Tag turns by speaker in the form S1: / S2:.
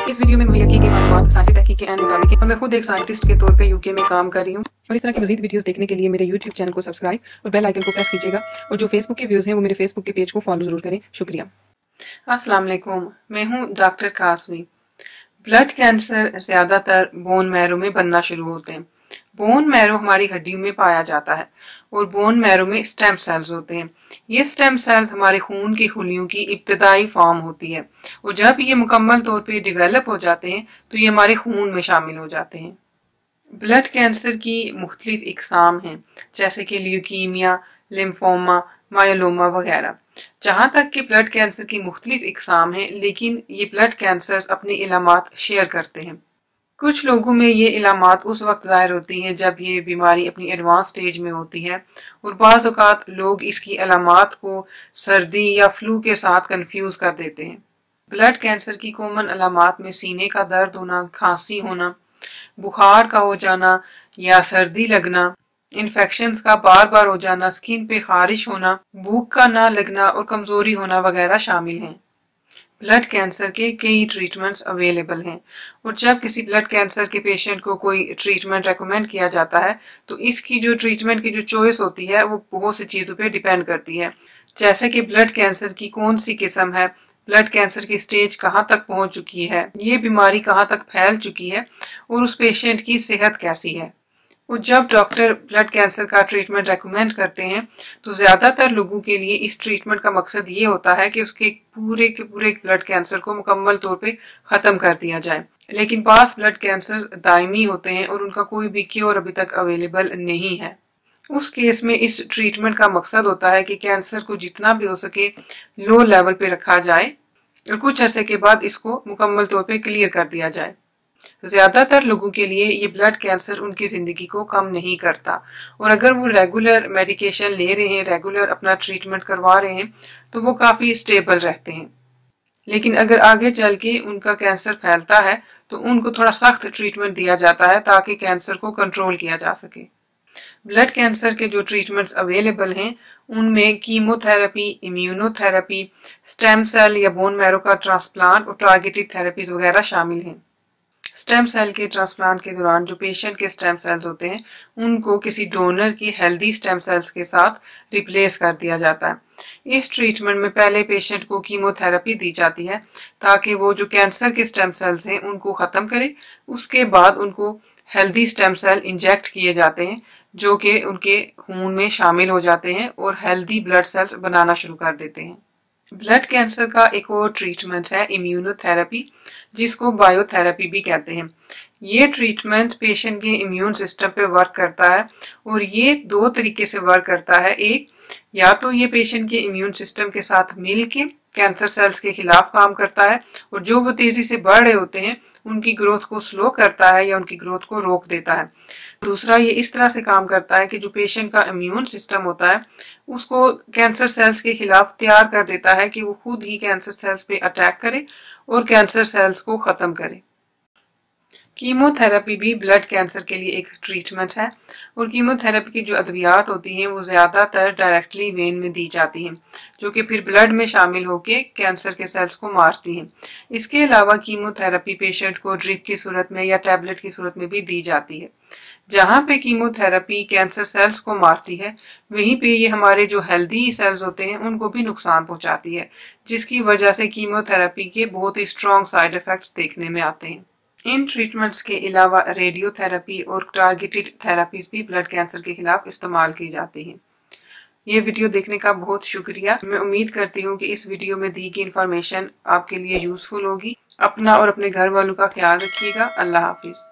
S1: इस वीडियो में मुहैया की गई मालूमात साइंसी तहकीक के ऐन मुताबिक है और मैं खुद एक साइंटिस्ट के तौर पे यूके में काम कर रही हूँ। और इस तरह की मजीद वीडियोस देखने के लिए मेरे यूट्यूब चैनल को सब्सक्राइब और बेल आइकन को प्रेस कीजिएगा। और जो फेसबुक के व्यूज़ हैं वो मेरे फेसबुक के पेज को फॉलो जरूर करें। शुक्रिया। अस्सलाम वालेकुम, मैं हूँ डॉक्टर कासमी। ब्लड कैंसर ज्यादातर बोन मैरो में बनना शुरू होते हैं। बोन मैरो हमारी हड्डियों में पाया जाता है और बोन मैरो में स्टेम सेल्स होते हैं। ये स्टेम सेल्स हमारे खून की खुलियों की इब्तदाई फॉर्म होती है और जब ये मुकम्मल तौर पे डेवलप हो जाते हैं तो ये हमारे खून में शामिल हो जाते हैं। ब्लड कैंसर की मुख्तलिफ इकसाम हैं, जैसे कि ल्यूकीमिया, लिम्फोमा, मायोलोमा वगैरह। जहाँ तक कि ब्लड कैंसर की मुख्तलिफ इकसाम हैं, लेकिन ये ब्लड कैंसर्स अपनी इलामात शेयर करते हैं। कुछ लोगों में ये इलामात उस वक्त ज़ाहिर होती हैं जब ये बीमारी अपनी एडवांस स्टेज में होती है और बाज़ औक़ात लोग इसकी अलामात को सर्दी या फ्लू के साथ कंफ्यूज कर देते हैं। ब्लड कैंसर की कॉमन अलामात में सीने का दर्द होना, खांसी होना, बुखार का हो जाना या सर्दी लगना, इन्फेक्शंस का बार बार हो जाना, स्किन पे खारिश होना, भूख का ना लगना और कमजोरी होना वगैरह शामिल हैं। ब्लड कैंसर के कई ट्रीटमेंट्स अवेलेबल हैं और जब किसी ब्लड कैंसर के पेशेंट को कोई ट्रीटमेंट रेकमेंड किया जाता है तो इसकी जो ट्रीटमेंट की जो चॉइस होती है वो बहुत सी चीज़ों पे डिपेंड करती है, जैसे कि ब्लड कैंसर की कौन सी किस्म है, ब्लड कैंसर की स्टेज कहाँ तक पहुंच चुकी है, ये बीमारी कहाँ तक फैल चुकी है और उस पेशेंट की सेहत कैसी है। और जब डॉक्टर ब्लड कैंसर का ट्रीटमेंट रेकमेंड करते हैं तो ज़्यादातर लोगों के लिए इस ट्रीटमेंट का मकसद ये होता है कि उसके पूरे के पूरे ब्लड कैंसर को मुकम्मल तौर पे ख़त्म कर दिया जाए। लेकिन पास ब्लड कैंसर दायमी होते हैं और उनका कोई भी क्योर अभी तक अवेलेबल नहीं है। उस केस में इस ट्रीटमेंट का मकसद होता है कि कैंसर को जितना भी हो सके लो लेवल पे रखा जाए और कुछ अरसे के बाद इसको मुकम्मल तौर पे क्लियर कर दिया जाए। ज्यादातर लोगों के लिए ये ब्लड कैंसर उनकी जिंदगी को कम नहीं करता और अगर वो रेगुलर मेडिकेशन ले रहे हैं, रेगुलर अपना ट्रीटमेंट करवा रहे हैं तो वो काफी स्टेबल रहते हैं। लेकिन अगर आगे चल के उनका कैंसर फैलता है तो उनको थोड़ा सख्त ट्रीटमेंट दिया जाता है ताकि कैंसर को कंट्रोल किया जा सके। ब्लड कैंसर के जो ट्रीटमेंट्स अवेलेबल हैं उनमें कीमोथेरेपी, इम्यूनोथेरेपी, स्टेम सेल या बोन मैरो का ट्रांसप्लांट और टारगेटेड थेरेपीज वगैरह शामिल हैं। स्टेम सेल के ट्रांसप्लांट के दौरान जो पेशेंट के स्टेम सेल्स होते हैं उनको किसी डोनर की हेल्दी स्टेम सेल्स के साथ रिप्लेस कर दिया जाता है। इस ट्रीटमेंट में पहले पेशेंट को कीमोथेरेपी दी जाती है ताकि वो जो कैंसर के स्टेम सेल्स हैं उनको ख़त्म करे। उसके बाद उनको हेल्दी स्टेम सेल इंजेक्ट किए जाते हैं जो कि उनके खून में शामिल हो जाते हैं और हेल्दी ब्लड सेल्स बनाना शुरू कर देते हैं। ब्लड कैंसर का एक और ट्रीटमेंट है इम्यूनोथेरेपी, जिसको बायोथेरेपी भी कहते हैं। ये ट्रीटमेंट पेशेंट के इम्यून सिस्टम पे वर्क करता है और ये दो तरीके से वर्क करता है। एक, या तो ये पेशेंट के इम्यून सिस्टम के साथ मिल के कैंसर सेल्स के खिलाफ काम करता है और जो वो तेजी से बढ़ रहे होते हैं उनकी ग्रोथ को स्लो करता है या उनकी ग्रोथ को रोक देता है। दूसरा, ये इस तरह से काम करता है कि जो पेशेंट का इम्यून सिस्टम होता है उसको कैंसर सेल्स के खिलाफ तैयार कर देता है कि वो खुद ही कैंसर सेल्स पे अटैक करे और कैंसर सेल्स को खत्म करे। कीमोथेरेपी भी ब्लड कैंसर के लिए एक ट्रीटमेंट है और कीमोथेरेपी की जो अद्वियात होती हैं वो ज़्यादातर डायरेक्टली वेन में दी जाती हैं जो कि फिर ब्लड में शामिल होकर कैंसर के सेल्स को मारती हैं। इसके अलावा कीमोथेरेपी पेशेंट को ड्रिप की सूरत में या टैबलेट की सूरत में भी दी जाती है। जहाँ पे कीमोथेरेपी कैंसर सेल्स को मारती है वहीं पे ये हमारे जो हेल्दी सेल्स होते हैं उनको भी नुकसान पहुंचाती है, जिसकी वजह से कीमोथेरेपी के बहुत ही स्ट्रॉन्ग साइड इफेक्ट्स देखने में आते हैं। इन ट्रीटमेंट्स के अलावा रेडियोथेरेपी और टारगेटेड थेरेपीज भी ब्लड कैंसर के खिलाफ इस्तेमाल की जाती हैं। ये वीडियो देखने का बहुत शुक्रिया। मैं उम्मीद करती हूँ कि इस वीडियो में दी गई इन्फॉर्मेशन आपके लिए यूजफुल होगी। अपना और अपने घर वालों का ख्याल रखिएगा। अल्लाह हाफिज।